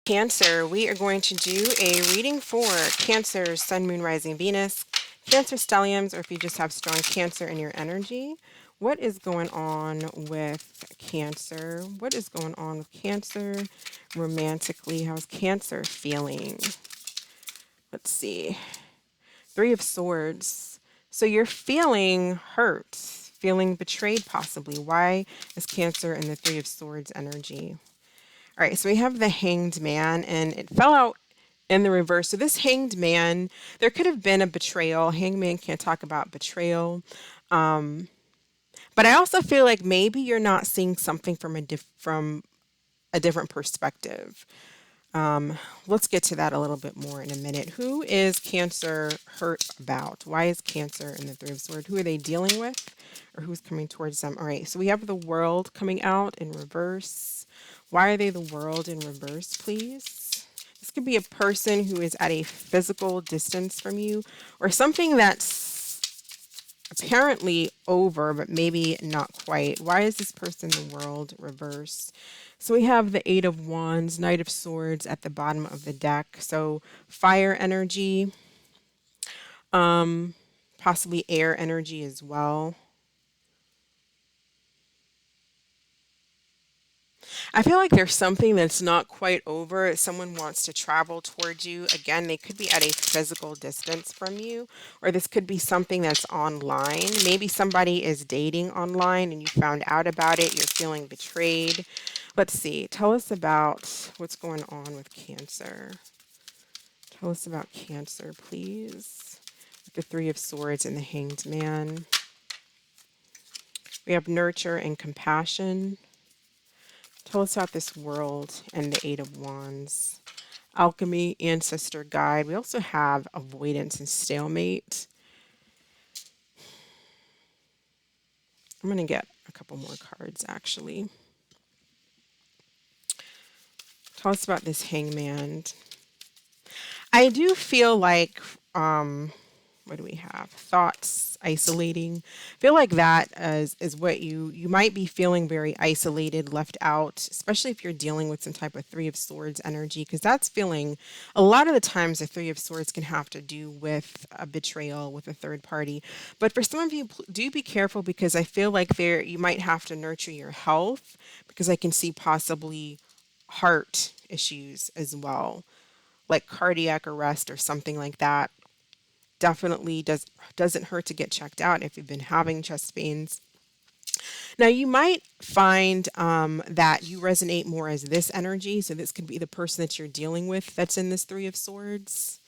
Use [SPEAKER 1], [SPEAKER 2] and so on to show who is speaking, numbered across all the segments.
[SPEAKER 1] Cancer, we are going to do a reading for Cancer, Sun, Moon, Rising, Venus, Cancer stelliums, or if you just have strong Cancer in your energy. What is going on with Cancer? What is going on with Cancer romantically? How's Cancer feeling? Let's see. Three of Swords. So you're feeling hurt, feeling betrayed possibly. Why is Cancer in the Three of Swords energy? All right, so we have the Hanged Man, and it fell out in the reverse. So this Hanged Man, there could have been a betrayal. Hanged Man can't talk about betrayal. But I also feel like maybe you're not seeing something from a different perspective. Let's get to that a little bit more in a minute. Who is Cancer hurt about? Why is Cancer in the Three of Swords? Who are they dealing with, or who's coming towards them? All right, so we have the World coming out in reverse. Why are they the World in reverse, please? This could be a person who is at a physical distance from you, or something that's apparently over, but maybe not quite. Why is this person the World reverse? So we have the Eight of Wands, Knight of Swords at the bottom of the deck. So fire energy, possibly air energy as well. I feel like there's something that's not quite over. Someone wants to travel towards you. Again, they could be at a physical distance from you, or this could be something that's online. Maybe somebody is dating online and you found out about it. You're feeling betrayed. Let's see. Tell us about what's going on with Cancer. Tell us about Cancer, please. With the Three of Swords and the Hanged Man. We have nurture and compassion. Tell us about this World and the Eight of Wands. Alchemy, ancestor guide. We also have avoidance and stalemate. I'm going to get a couple more cards actually. Tell us about this Hangman. I do feel like, what do we have? Thoughts, isolating. I feel like that is what you might be feeling very isolated, left out, especially if you're dealing with some type of Three of Swords energy, because that's feeling, a lot of the times the Three of Swords can have to do with a betrayal with a third party. But for some of you, do be careful, because I feel like there you might have to nurture your health, because I can see possibly heart issues as well, like cardiac arrest or something like that. Definitely doesn't hurt to get checked out if you've been having chest pains. Now you might find that you resonate more as this energy, so this could be the person that you're dealing with that's in this Three of Swords.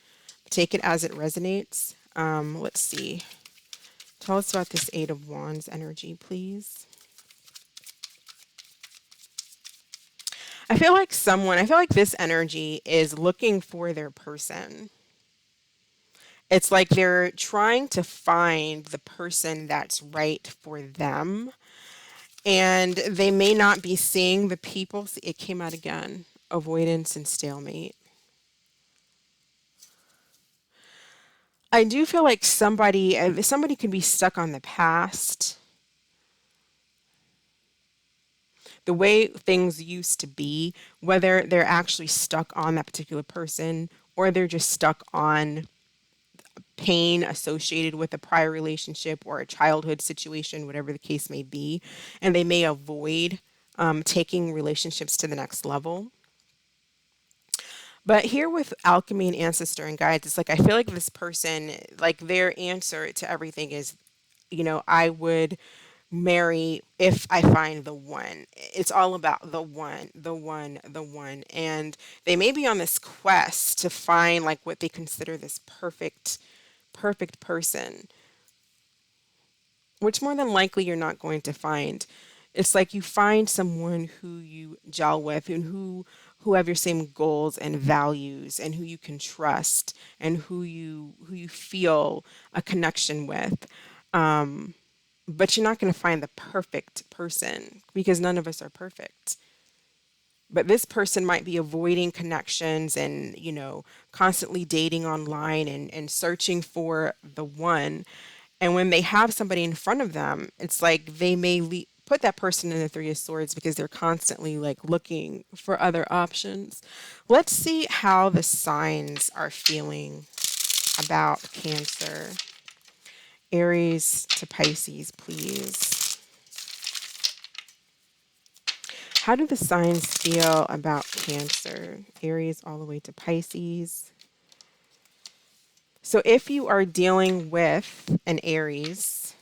[SPEAKER 1] Take it as it resonates. Let's see. Tell us about this Eight of Wands energy, please. I feel like this energy is looking for their person. It's like they're trying to find the person that's right for them. And they may not be seeing the people. See, it came out again. Avoidance and stalemate. I do feel like somebody can be stuck on the past, the way things used to be, whether they're actually stuck on that particular person or they're just stuck on pain associated with a prior relationship or a childhood situation, whatever the case may be, and they may avoid taking relationships to the next level. But here with alchemy and ancestor and guides, it's like I feel like this person, like their answer to everything is, I would marry if I find the one. It's all about the one, the one, the one. And they may be on this quest to find like what they consider this perfect person, which more than likely you're not going to find. It's like you find someone who you gel with and who have your same goals and values and who you can trust and who you feel a connection with. But you're not going to find the perfect person because none of us are perfect. But this person might be avoiding connections and, constantly dating online and searching for the one. And when they have somebody in front of them, it's like they may put that person in the Three of Swords because they're constantly like looking for other options. Let's see how the signs are feeling about Cancer. Aries to Pisces, please. How do the signs feel about Cancer? Aries all the way to Pisces. So if you are dealing with an Aries,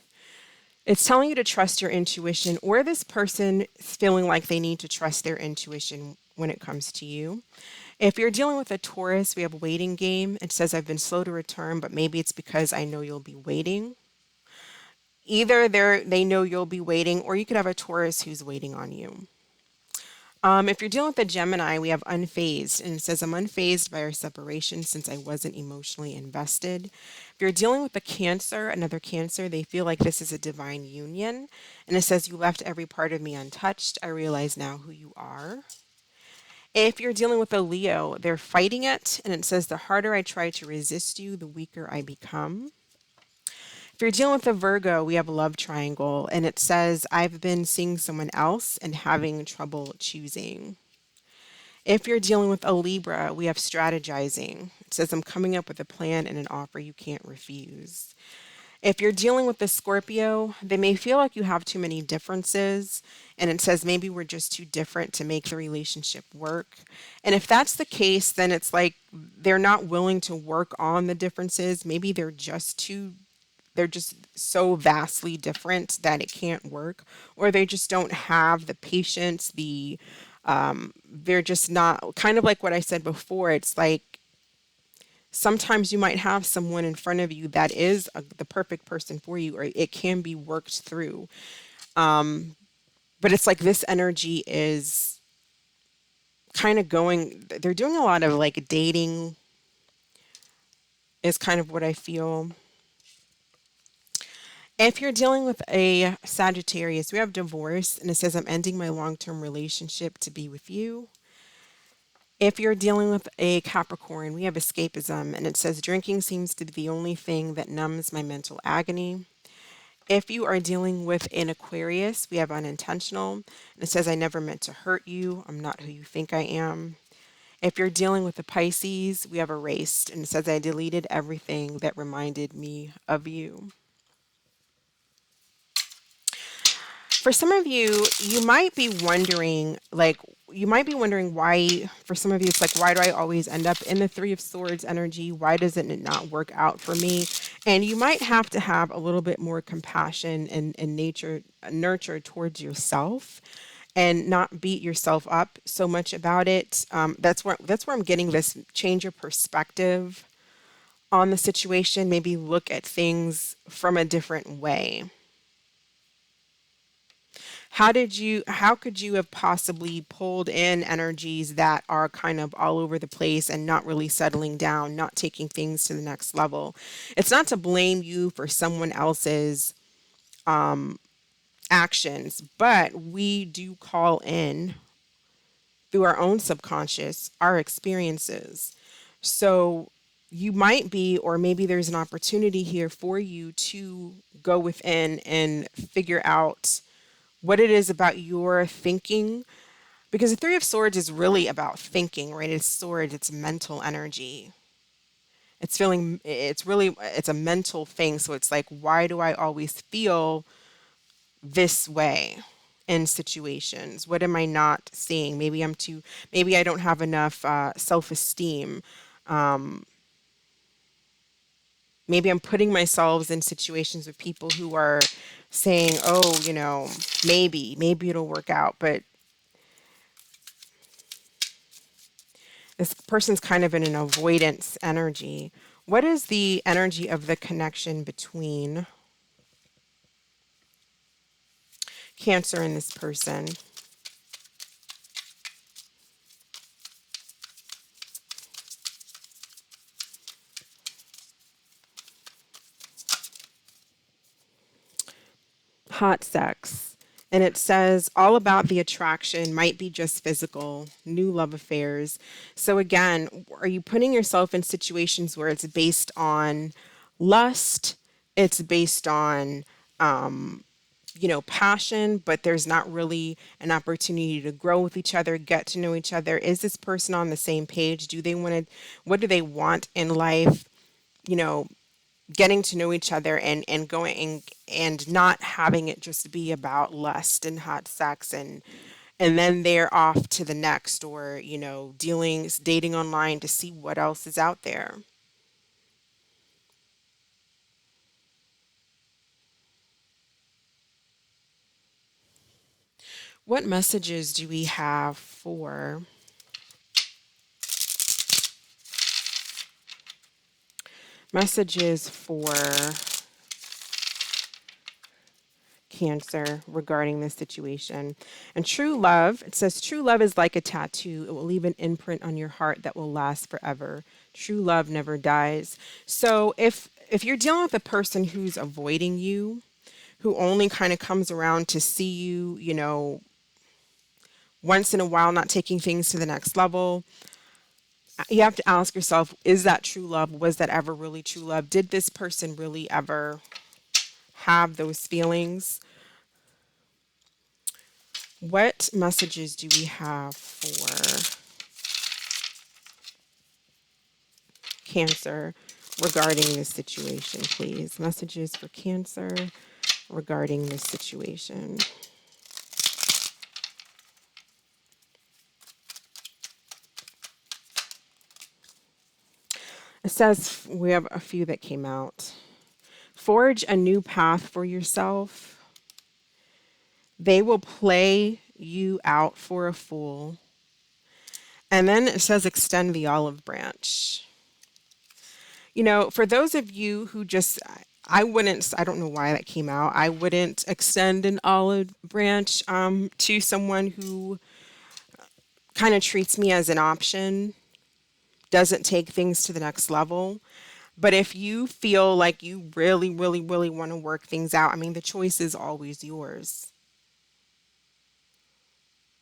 [SPEAKER 1] it's telling you to trust your intuition, or this person is feeling like they need to trust their intuition when it comes to you. If you're dealing with a Taurus, we have a waiting game. It says, I've been slow to return, but maybe it's because I know you'll be waiting. Either they know you'll be waiting, or you could have a Taurus who's waiting on you. If you're dealing with a Gemini, we have unfazed, and it says, I'm unfazed by our separation since I wasn't emotionally invested. If you're dealing with a Cancer, another Cancer, they feel like this is a divine union, and it says, you left every part of me untouched. I realize now who you are. If you're dealing with a Leo, they're fighting it, and it says, the harder I try to resist you, the weaker I become. If you're dealing with a Virgo, we have a love triangle, and it says, I've been seeing someone else and having trouble choosing. If you're dealing with a Libra, we have strategizing. It says, I'm coming up with a plan and an offer you can't refuse. If you're dealing with the Scorpio, they may feel like you have too many differences, and it says maybe we're just too different to make the relationship work. And if that's the case, then it's like they're not willing to work on the differences. Maybe they're just so vastly different that it can't work, or they just don't have the patience, they're just not, kind of like what I said before. It's like sometimes you might have someone in front of you that is the perfect person for you, or it can be worked through. But it's like this energy is kind of they're doing a lot of like dating, is kind of what I feel. If you're dealing with a Sagittarius, we have divorce, and it says, I'm ending my long-term relationship to be with you. If you're dealing with a Capricorn, we have escapism, and it says, drinking seems to be the only thing that numbs my mental agony. If you are dealing with an Aquarius, we have unintentional, and it says, I never meant to hurt you. I'm not who you think I am. If you're dealing with a Pisces, we have erased, and it says, I deleted everything that reminded me of you. For some of you, you might be wondering why, for some of you, it's like, why do I always end up in the Three of Swords energy? Why doesn't it not work out for me? And you might have to have a little bit more compassion and nurture towards yourself, and not beat yourself up so much about it. That's where I'm getting this change of perspective on the situation. Maybe look at things from a different way. How could you have possibly pulled in energies that are kind of all over the place and not really settling down, not taking things to the next level? It's not to blame you for someone else's actions, but we do call in through our own subconscious our experiences. So you might be, or maybe there's an opportunity here for you to go within and figure out what it is about your thinking, because the Three of Swords is really about thinking, right? It's swords, it's mental energy. It's a mental thing. So it's like, why do I always feel this way in situations? What am I not seeing? Maybe I don't have enough self-esteem. Maybe I'm putting myself in situations with people who are saying, oh, maybe it'll work out. But this person's kind of in an avoidance energy. What is the energy of the connection between Cancer and this person? Hot sex. And it says all about the attraction might be just physical, new love affairs. So again, are you putting yourself in situations where it's based on lust? It's based on passion, but there's not really an opportunity to grow with each other, get to know each other. Is this person on the same page? What do they want in life? You know, getting to know each other and going and not having it just be about lust and hot sex and then they're off to the next, or dating online to see what else is out there. What messages do we have for messages for Cancer regarding this situation? And true love, it says true love is like a tattoo. It will leave an imprint on your heart that will last forever. True love never dies. So if you're dealing with a person who's avoiding you, who only kind of comes around to see you, once in a while, not taking things to the next level, you have to ask yourself, is that true love? Was that ever really true love? Did this person really ever have those feelings? What messages do we have for Cancer regarding this situation, please? Messages for Cancer regarding this situation. It says we have a few that came out. Forge a new path for yourself. They will play you out for a fool. And then it says extend the olive branch. For those of you who just, I don't know why that came out. I wouldn't extend an olive branch to someone who kind of treats me as an option, doesn't take things to the next level. But if you feel like you really, really, really want to work things out, I mean, the choice is always yours.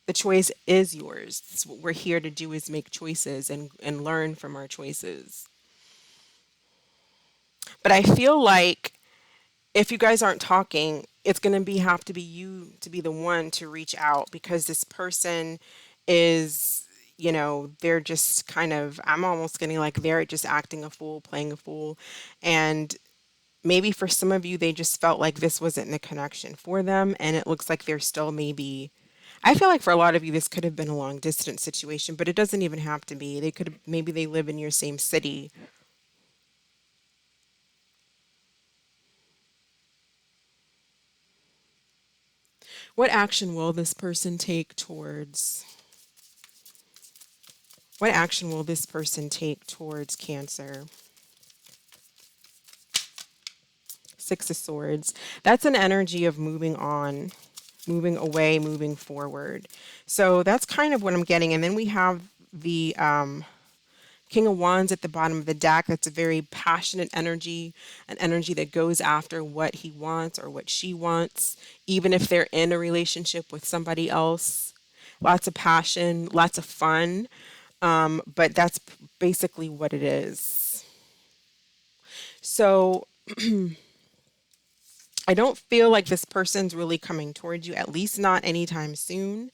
[SPEAKER 1] The choice is yours. That's what we're here to do, is make choices and learn from our choices. But I feel like if you guys aren't talking, it's going to be have to be you to be the one to reach out, because this person is, they're just kind of, I'm almost getting like they're just acting a fool, playing a fool. And maybe for some of you, they just felt like this wasn't the connection for them. And it looks like they're still maybe, I feel like for a lot of you, this could have been a long distance situation, but it doesn't even have to be. They could, maybe they live in your same city. What action will this person take towards, what action will this person take towards Cancer? Six of Swords. That's an energy of moving on, moving away, moving forward. So that's kind of what I'm getting. And then we have the King of Wands at the bottom of the deck. That's a very passionate energy, an energy that goes after what he wants or what she wants, even if they're in a relationship with somebody else. Lots of passion, lots of fun. But that's basically what it is. So I don't feel like this person's really coming towards you, at least not anytime soon.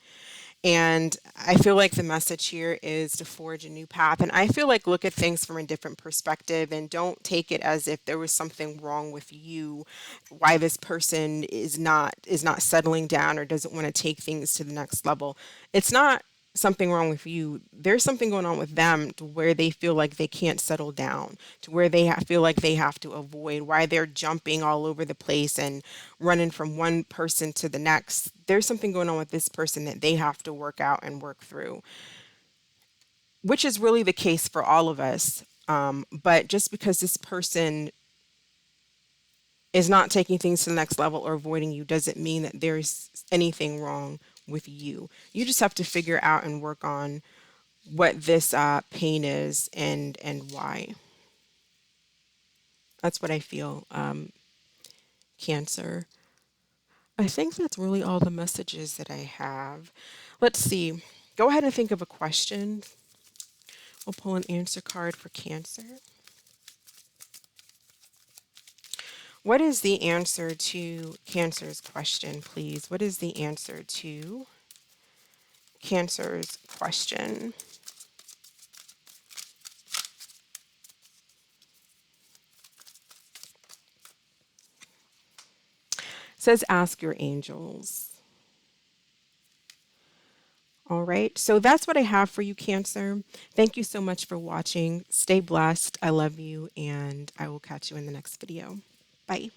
[SPEAKER 1] And I feel like the message here is to forge a new path. And I feel like look at things from a different perspective and don't take it as if there was something wrong with you, why this person is not settling down or doesn't want to take things to the next level. It's not something wrong with you. There's something going on with them to where they feel like they can't settle down, to where they feel like they have to avoid, why they're jumping all over the place and running from one person to the next. There's something going on with this person that they have to work out and work through, which is really the case for all of us. But just because this person is not taking things to the next level or avoiding you doesn't mean that there's anything wrong with you. You just have to figure out and work on what this pain is and why. That's what I feel, Cancer. I think that's really all the messages that I have. Let's see. Go ahead and think of a question. We'll pull an answer card for Cancer. What is the answer to Cancer's question, please? What is the answer to Cancer's question? It says ask your angels. All right, so that's what I have for you, Cancer. Thank you so much for watching. Stay blessed. I love you, and I will catch you in the next video. Bye.